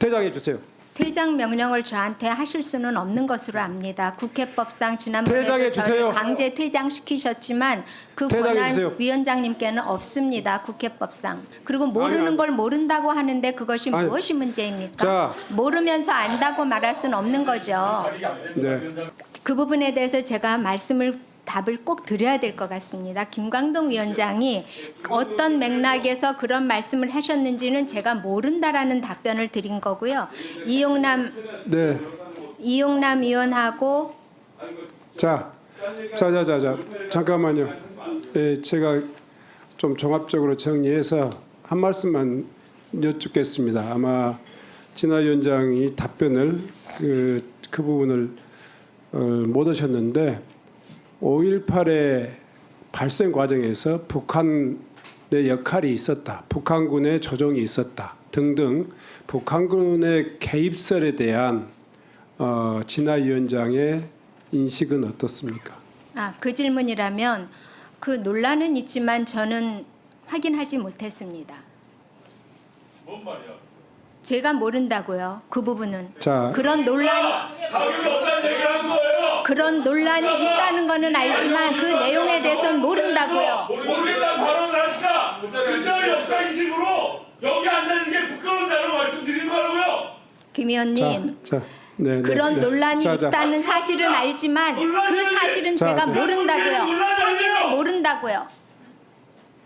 퇴장해 주세요. 퇴장 명령을 저한테 하실 수는 없는 것으로 압니다. 국회법상 지난번에도 퇴장해 주세요. 저를 강제 퇴장시키셨지만 그 퇴장해 권한 주세요. 위원장님께는 없습니다. 국회법상. 그리고 모르는 아니. 걸 모른다고 하는데 그것이 아니. 무엇이 문제입니까? 자. 모르면서 안다고 말할 수는 없는 거죠. 네. 그 부분에 대해서 제가 답을 꼭 드려야 될 것 같습니다. 김광동 위원장이 어떤 맥락에서 그런 말씀을 하셨는지는 제가 모른다라는 답변을 드린 거고요. 네. 이용남 의원하고 자, 잠깐만요. 예, 제가 좀 종합적으로 정리해서 한 말씀만 여쭙겠습니다. 아마 진화 위원장이 답변을 그 부분을 못 하셨는데 5.18의 발생 과정에서 북한의 역할이 있었다, 북한군의 조종이 있었다 등등 북한군의 개입설에 대한 진화 위원장의 인식은 어떻습니까? 그 질문이라면 그 논란은 있지만 저는 확인하지 못했습니다. 뭔 말이야? 제가 모른다고요. 그 부분은. 자, 그런 자격이 없다는 얘기를 한 거예요. 그런 논란이 있다는 거는 알지만 그 내용에 대해서는 모른다고요. 모르겠다는 발언을 하니까 그때의 역사인식으로 여기 앉는 게 부끄러운다고 말씀드리는 거라고요. 김 의원님. 네, 그런 논란이 있다는 사실은 알지만 그 사실은 자, 제가 네. 모른다고요. 논란이 확인을 아니에요. 모른다고요.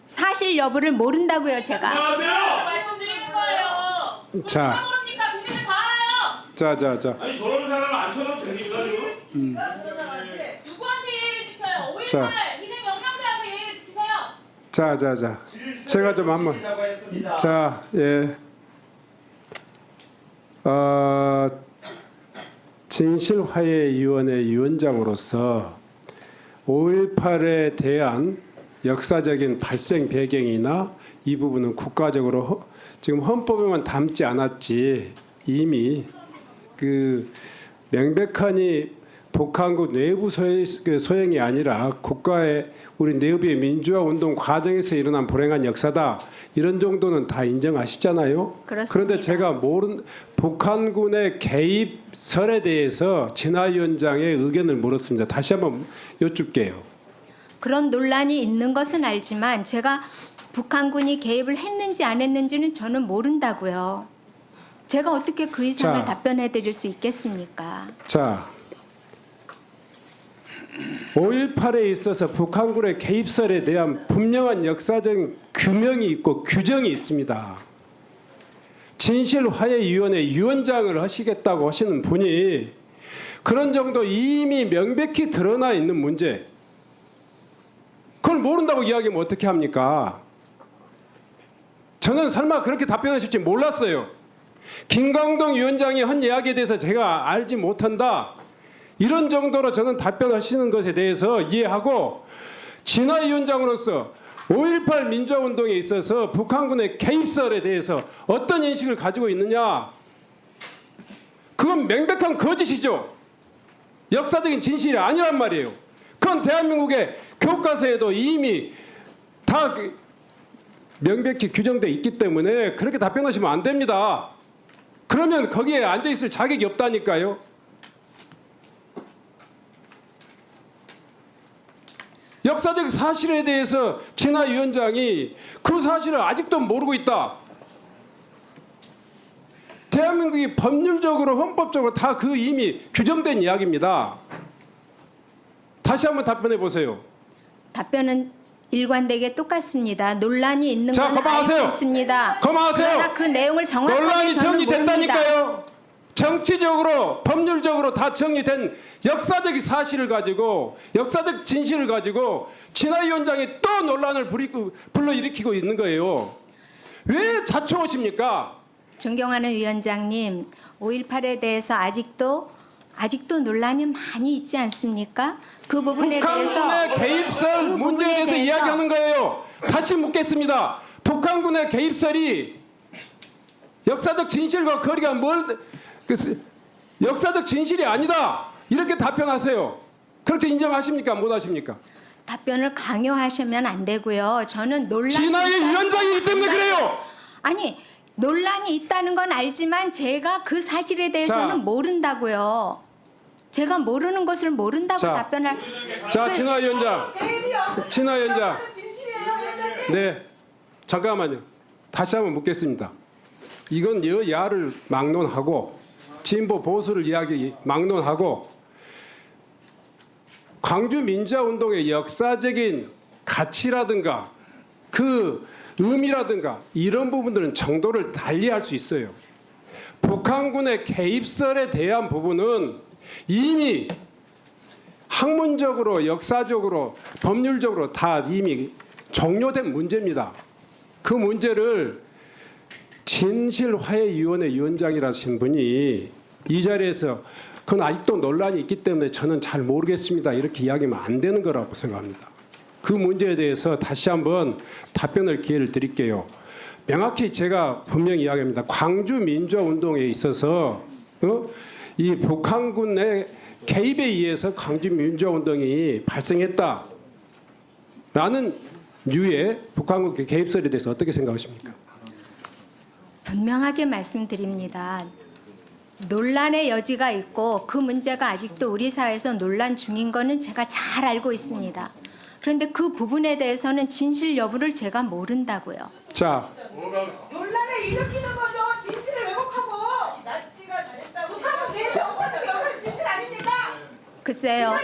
사실 여부를 모른다고요, 제가. 안녕하세요. 말씀드리는 거예요. 자. 누가 모릅니까? 국민들 다 알아요. 자. 아니 저런 사람 안 쳐도 되니까 지금. 누구한테 예의를 지켜요? 5.18 자. 희생 영령들한테 예의를 지키세요. 자. 제가 좀 한번. 자, 예. 진실화해위원회 위원장으로서 5.18에 대한 역사적인 발생 배경이나 이 부분은 국가적으로 지금 헌법에만 담지 않았지 이미 그 명백하니 북한군 내부 소행이 아니라 국가의 우리 내부의 민주화 운동 과정에서 일어난 불행한 역사다 이런 정도는 다 인정하시잖아요. 그렇습니다. 그런데 제가 모른 북한군의 개입설에 대해서 진화 위원장의 의견을 물었습니다. 다시 한번 여쭙게요. 그런 논란이 있는 것은 알지만 제가 북한군이 개입을 했는지 안 했는지는 저는 모른다고요. 제가 어떻게 그 이상을 자. 답변해 드릴 수 있겠습니까? 자, 5.18에 있어서 북한군의 개입설에 대한 분명한 역사적 규명이 있고 규정이 있습니다. 진실화해위원회 위원장을 하시겠다고 하시는 분이 그런 정도 이미 명백히 드러나 있는 문제 그걸 모른다고 이야기하면 어떻게 합니까? 저는 설마 그렇게 답변하실지 몰랐어요. 김광동 위원장이 한 이야기에 대해서 제가 알지 못한다. 이런 정도로 저는 답변하시는 것에 대해서 이해하고 진화 위원장으로서 5.18 민주화운동에 있어서 북한군의 개입설에 대해서 어떤 인식을 가지고 있느냐. 그건 명백한 거짓이죠. 역사적인 진실이 아니란 말이에요. 그건 대한민국의 교과서에도 이미 다 명백히 규정되어 있기 때문에 그렇게 답변하시면 안 됩니다. 그러면 거기에 앉아있을 자격이 없다니까요. 역사적 사실에 대해서 진화 위원장이 그 사실을 아직도 모르고 있다. 대한민국이 법률적으로 헌법적으로 다 그 이미 규정된 이야기입니다. 다시 한번 답변해 보세요. 답변은 일관되게 똑같습니다. 논란이 있는 자, 건 그만하세요. 알고 있습니다. 그만하세요. 그러나 그 내용을 정확하게 논란이 저는 모릅니다. 정리됐다니까요. 정치적으로 법률적으로 다 정리된 역사적 사실을 가지고 역사적 진실을 가지고 진화 위원장이 또 논란을 불러일으키고 있는 거예요. 왜 자초하십니까? 존경하는 위원장님, 5.18에 대해서 아직도 논란이 많이 있지 않습니까? 그 부분에 대해서 북한군의 개입설 그 문제에 부분에 대해서 이야기하는 거예요. 다시 묻겠습니다. 북한군의 개입설이 역사적 진실과 거리가 역사적 진실이 아니다. 이렇게 답변하세요. 그렇게 인정하십니까? 못 하십니까? 답변을 강요하시면 안 되고요. 저는 논란이 진화의 있다는 위원장이기 때문에 건 그래요. 아니 논란이 있다는 건 알지만 제가 그 사실에 대해서는 자. 모른다고요. 제가 모르는 것을 모른다고 자. 답변할. 자, 그- 진화 위원장. 개입이 없어. 진화 위원장. 진실이에요, 위원장님. 네, 잠깐만요. 다시 한번 묻겠습니다. 이건 여야를 막론하고 진보 보수를 이야기 막론하고 광주 민주화운동의 역사적인 가치라든가 그 의미라든가 이런 부분들은 정도를 달리할 수 있어요. 북한군의 개입설에 대한 부분은 이미 학문적으로 역사적으로 법률적으로 다 이미 종료된 문제입니다. 그 문제를 진실화해위원회 위원장이라신 분이 이 자리에서 그건 아직도 논란이 있기 때문에 저는 잘 모르겠습니다. 이렇게 이야기하면 안 되는 거라고 생각합니다. 그 문제에 대해서 다시 한번 답변을 기회를 드릴게요. 명확히 제가 분명히 이야기합니다. 광주 민주화운동에 있어서 이 북한군의 개입에 의해서 광주 민주화운동이 발생했다라는 류의 북한군 개입설에 대해서 어떻게 생각하십니까? 분명하게 말씀드립니다. 논란의 여지가 있고 그 문제가 아직도 우리 사회에서 논란 중인 거는 제가 잘 알고 있습니다. 그런데 그 부분에 대해서는 진실 여부를 제가 모른다고요. 자, 논란을 일으키는 거죠. 진실을 왜곡하고. 나치가 잘했다고. 북한은 개입이 없었는 게 역사의 진실 아닙니까? 글쎄요.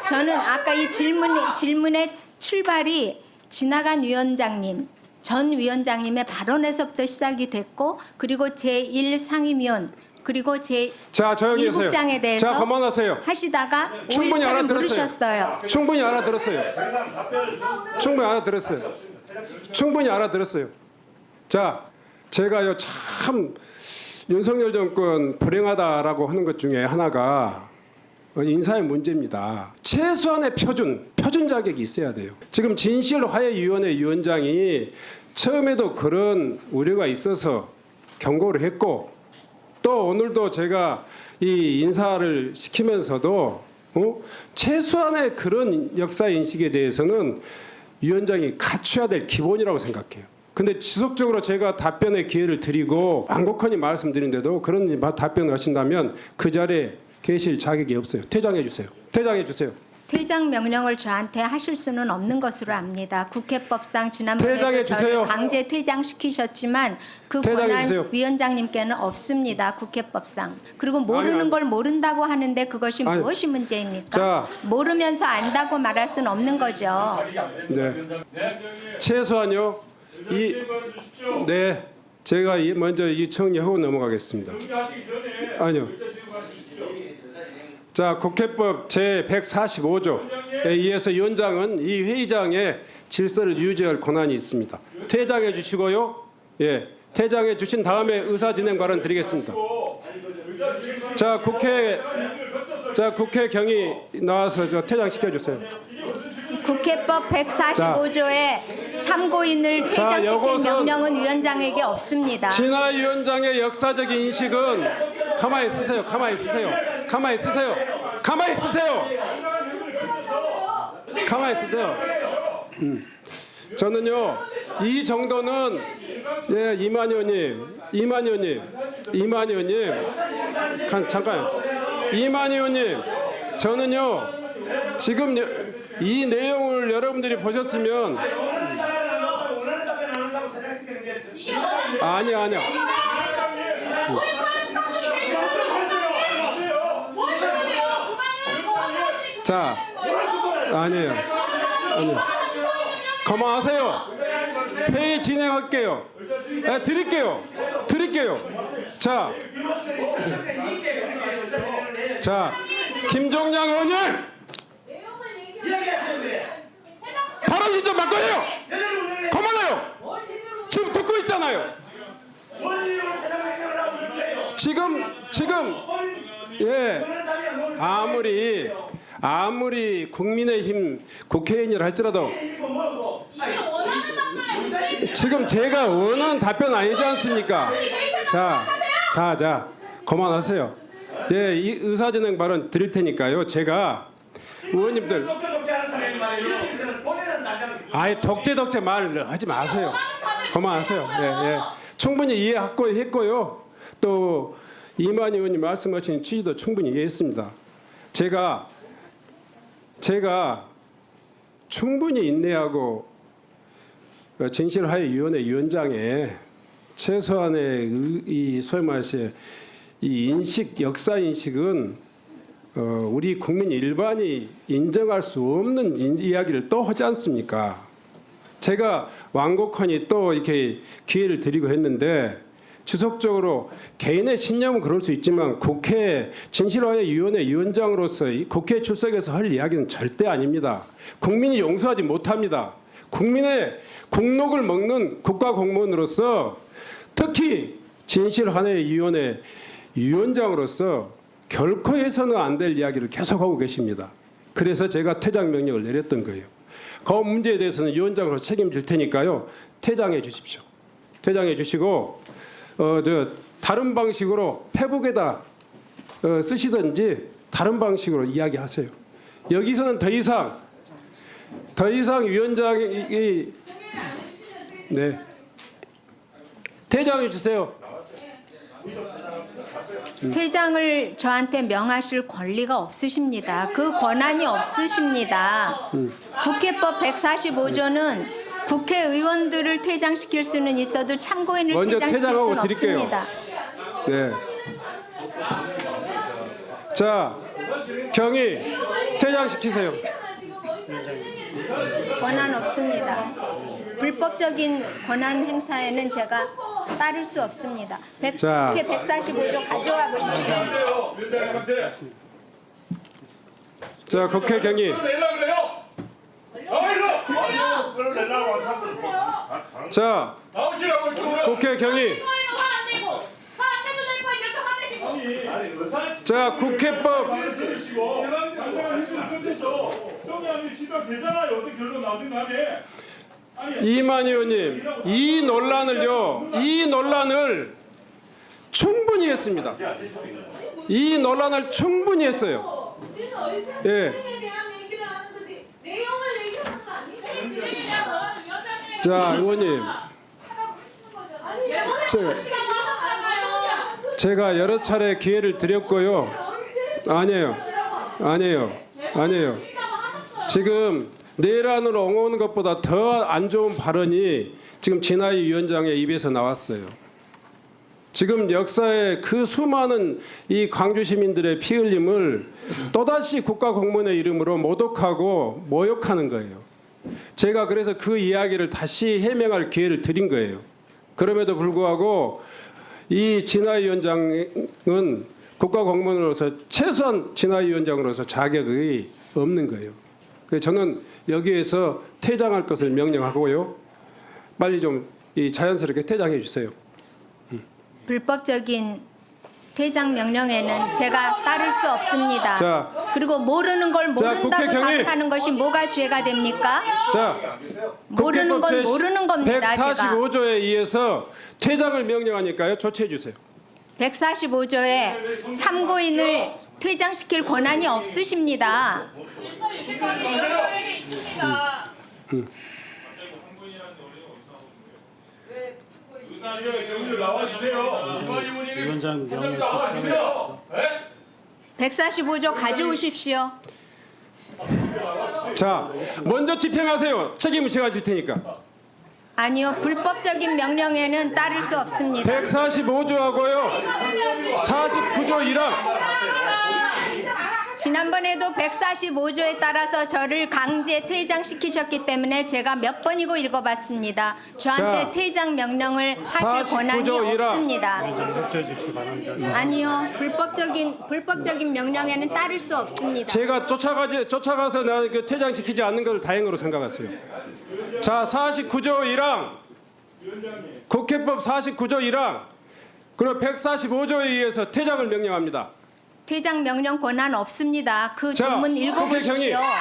저는 아까 이 질문의 출발이 지나간 위원장님, 전 위원장님의 발언에서부터 시작이 됐고 그리고 제1상임위원 그리고 자, 조용히 하세요. 제1국장에 대해서 자, 그만하세요. 하시다가 충분히 5.18을 알아들었어요. 물으셨어요. 충분히 알아들었어요. 충분히 알아들었어요. 충분히 알아들었어요. 자, 제가요 참 윤석열 정권 불행하다라고 하는 것 중에 하나가 인사의 문제입니다. 최소한의 표준 자격이 있어야 돼요. 지금 진실화해위원회 위원장이 처음에도 그런 우려가 있어서 경고를 했고 또 오늘도 제가 이 인사를 시키면서도 최소한의 그런 역사 인식에 대해서는 위원장이 갖춰야 될 기본이라고 생각해요. 근데 지속적으로 제가 답변의 기회를 드리고 완곡하니 말씀드리는데도 그런 답변을 하신다면 그 자리에 계실 자격이 없어요. 퇴장해 주세요. 퇴장해 주세요. 퇴장 명령을 저한테 하실 수는 없는 것으로 압니다. 국회법상 퇴장해 지난번에도 주세요. 저를 강제 퇴장시키셨지만 그 퇴장해 권한 주세요. 위원장님께는 없습니다. 국회법상. 그리고 모르는 아니. 걸 모른다고 하는데 그것이 아니. 무엇이 문제입니까? 자. 모르면서 안다고 말할 수는 없는 거죠. 네. 최소한요. 네. 제가 먼저 이 정리하고 넘어가겠습니다. 정리하시기 전에 아니요. 자, 국회법 제145조에 의해서 위원장은 이 회의장의 질서를 유지할 권한이 있습니다. 퇴장해 주시고요. 예, 퇴장해 주신 다음에 의사 진행 발언 드리겠습니다. 자, 국회 경위 나와서 저 퇴장시켜 주세요. 국회법 145조에 참고인을 자, 퇴장시킬 요것은 명령은 위원장에게 없습니다. 진화 위원장의 역사적인 인식은 가만히 있으세요. 가만히 있으세요. 가만히 있으세요. 가만히 있으세요. 가만히 있으세요. 저는요 이 정도는 예 이만 의원님 잠깐 이만 의원님 저는요 지금 이 내용을 여러분들이 보셨으면 아니야. 자, 아니에요. 그만하세요. 회의 진행할게요. 네, 드릴게요. 자, 김종량 의원님, 발언이 좀 바꿔요. 그만해요. 지금 듣고 있잖아요. 지금 예 아무리 국민의힘 국회의원이라 할지라도 지금 제가 원하는 답변 아니지 않습니까? 자 그만하세요. 네, 이 의사진행 발언 드릴 테니까요. 제가 의원님들 아예 독재 말 하지 마세요. 그만하세요. 예. 충분히 이해했고요. 또 이만 의원님 말씀하신 취지도 충분히 이해했습니다. 제가 충분히 인내하고 진실화해위원회 위원장에 최소한의 이 소위 말해서 이 인식, 역사 인식은 우리 국민 일반이 인정할 수 없는 이야기를 또 하지 않습니까? 제가 완곡하니 또 이렇게 기회를 드리고 했는데 지속적으로 개인의 신념은 그럴 수 있지만 국회 진실화해위원회 위원장으로서 국회 출석해서 할 이야기는 절대 아닙니다. 국민이 용서하지 못합니다. 국민의 국록을 먹는 국가공무원으로서 특히 진실화해위원회 위원장으로서 결코 해서는 안 될 이야기를 계속하고 계십니다. 그래서 제가 퇴장 명령을 내렸던 거예요. 그 문제에 대해서는 위원장으로 책임질 테니까요. 퇴장해 주십시오. 퇴장해 주시고 다른 방식으로 페북에다 쓰시든지 다른 방식으로 이야기하세요. 여기서는 더 이상 위원장이 네 퇴장해 주세요. 퇴장을 저한테 명하실 권리가 없으십니다. 그 권한이 없으십니다. 국회법 145조는 국회의원들을 퇴장시킬 수는 있어도 참고인을 먼저 퇴장시킬 퇴장하고 수는 드릴게요. 없습니다. 네. 자, 경위 퇴장시키세요. 권한 없습니다. 불법적인 권한 행사에는 제가 따를 수 없습니다. 자. 국회 145조 가져와 보십시오. 위원장님한테 자, 국회 경위. 내려고 그래요. 나와요. 그걸 내려고 와서 자, 나오시라고 이쪽으로. 국회 경위. 자, 국회법. 들으시고 방송하시는 끝에서 정의하면 지가 되잖아요. 어떤 결론 나오든 간에. 이만 의원님, 이 논란을 충분히 했습니다. 이 논란을 충분히 했어요. 예. 자, 의원님. 제가 여러 차례 기회를 드렸고요. 아니에요. 지금 내란을 옹호하는 것보다 더 안 좋은 발언이 지금 진하이 위원장의 입에서 나왔어요. 지금 역사의 그 수많은 이 광주 시민들의 피 흘림을 또다시 국가공무원의 이름으로 모독하고 모욕하는 거예요. 제가 그래서 그 이야기를 다시 해명할 기회를 드린 거예요. 그럼에도 불구하고 이 진하이 위원장은 국가공무원으로서 최소한 진하이 위원장으로서 자격이 없는 거예요. 그래서 저는 여기에서 퇴장할 것을 명령하고요. 빨리 좀 자연스럽게 퇴장해 주세요. 불법적인 퇴장 명령에는 제가 따를 수 없습니다. 자, 그리고 모르는 걸 모른다고 국회 경위. 답하는 것이 뭐가 죄가 됩니까? 자, 모르는 건 국회법 모르는 겁니다. 제가 145조에 의해서 퇴장을 명령하니까요. 조치해 주세요. 145조에 참고인을 퇴장시킬 권한이 없으십니다. 경위를 나와주세요. 위원장 명령 나와주세요. 145조 가져오십시오. 자, 먼저 집행하세요. 책임을 제가 질 테니까. 아니요, 불법적인 명령에는 따를 수 없습니다. 145조하고요. 49조 1항. 지난번에도 145조에 따라서 저를 강제 퇴장시키셨기 때문에 제가 몇 번이고 읽어봤습니다. 저한테 자, 퇴장 명령을 하실 49조 권한이 1항. 없습니다. 협조해 주시기 바랍니다. 아니요, 불법적인 명령에는 따를 수 없습니다. 제가 쫓아가서 나 그 퇴장시키지 않는 걸 다행으로 생각했어요. 자, 49조 1항. 국회법 49조 1항. 그리고 145조에 의해서 퇴장을 명령합니다. 퇴장 명령 권한 없습니다. 그 자, 조문 국회 읽어보십시오. 경위.